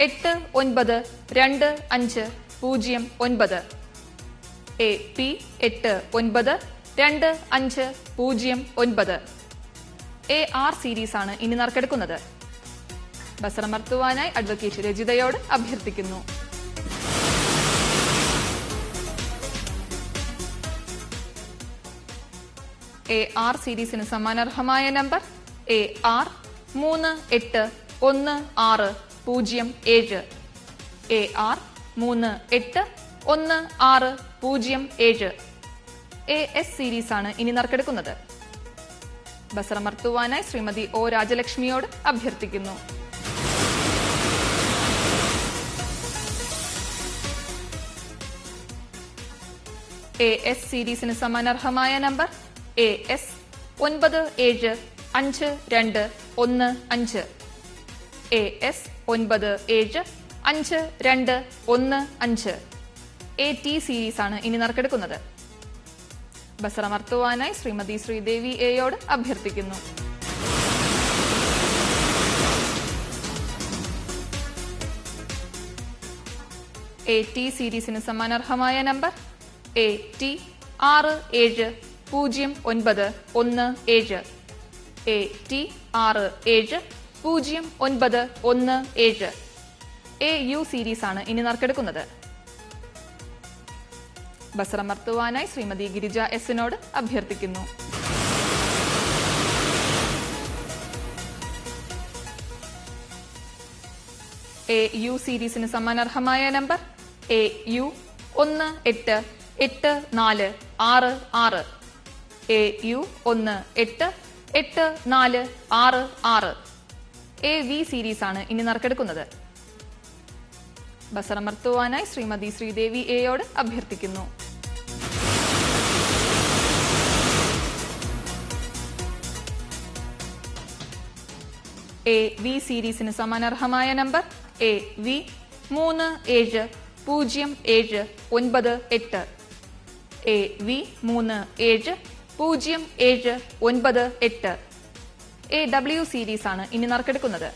892509. AP 892509. AR series ആണ് ഇനി നറുക്കെടുക്കുന്നത്. ബസറമർത്തുവാനായി അഡ്വക്കേറ്റ് രജിതയോട് അഭ്യർത്ഥിക്കുന്നു. AR സീരീസിന് സമ്മാനാർഹമായ number AR 381607. AR 381607. AS series ആണ് ഇനി നറുക്കെടുക്കുന്നത്. ബസറമർത്തുവാനായി ശ്രീമതി ഒ രാജലക്ഷ്മിയോട് അഭ്യർത്ഥിക്കുന്നു. AS സീരീസിന് സമ്മാനാർഹമായ number AS 975215. AS 975215. AT series ആണ് ഇനി നറുക്കെടുക്കുന്നത്. ബസറമർത്തുവാനായി ശ്രീമതി ശ്രീദേവി എയോട് അഭ്യർത്ഥിക്കുന്നു. AT സീരീസിന് സമ്മാനാർഹമായ number AT 670917. AT 670917. AU series ആണ് ഇനി നറുക്കെടുക്കുന്നത്. ബസറമർത്തുവാനായി ശ്രീമതി ഗിരിജ എസിനോട് അഭ്യർത്ഥിക്കുന്നു. AU സീരീസിന് സമ്മാനാർഹമായ number AU 188466. AU 188466. AV series ആണ് ഇനി നറുക്കെടുക്കുന്നത്. ബസറമർത്തുവാനായി ശ്രീമതി ശ്രീദേവി എയോട് അഭ്യർത്ഥിക്കുന്നു. AV സീരീസിന് സമ്മാനാർഹമായ number AV 370798. AV 370798. AW series ആണ് ഇനി നറുക്കെടുക്കുന്നത്.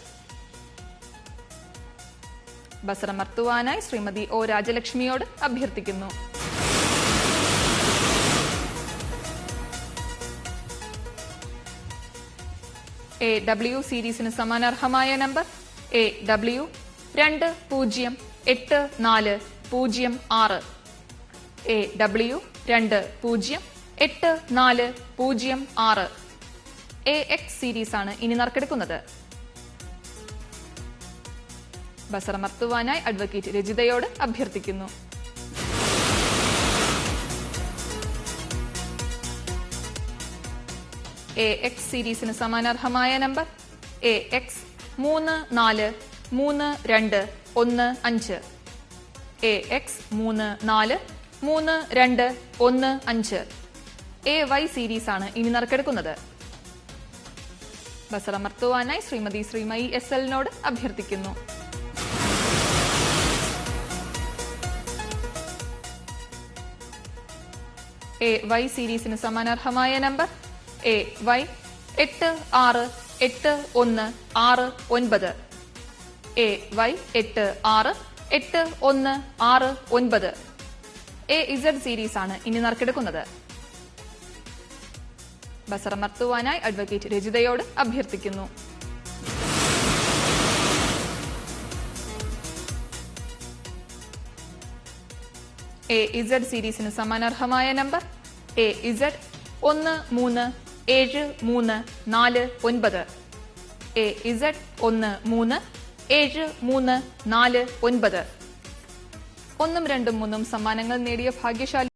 ബസറമർത്തുവാനായി ശ്രീമതി ഒ രാജലക്ഷ്മിയോട് അഭ്യർത്ഥിക്കുന്നു. AW സീരീസിന് സമ്മാനാർഹമായ number AW 208406. AW 208406. AX series ആണ് ഇനി നറുക്കെടുക്കുന്നത്. ബസറമർത്തുവാനായി അഡ്വക്കേറ്റ് രജിതയോട് അഭ്യർത്ഥിക്കുന്നു. AX സീരീസിന് സമാനാർഹമായ number AX 343215. AX 343215. AY series ആണ് ഇനി നറുക്കെടുക്കുന്നത്. ബസറമർത്തുവാനായി ശ്രീമതി ശ്രീമയി SLനോട് അഭ്യർത്ഥിക്കുന്നു. AY സീരീസിന് സമാനാർഹമായ number AY 868169. AY 868169. AZ series ആണ് ഇനി നറുക്കെടുക്കുന്നത്. ബസറമർത്തുവാനായി അഡ്വക്കേറ്റ് രജിതയോട് അഭ്യർത്ഥിക്കുന്നു. AZ സീരീസിന് സമാനാർഹമായ നമ്പർ AZ 137349. AZ 137349. 1, 2, 3 സമ്മാനങ്ങൾ നേടിയ ഭാഗ്യശാലി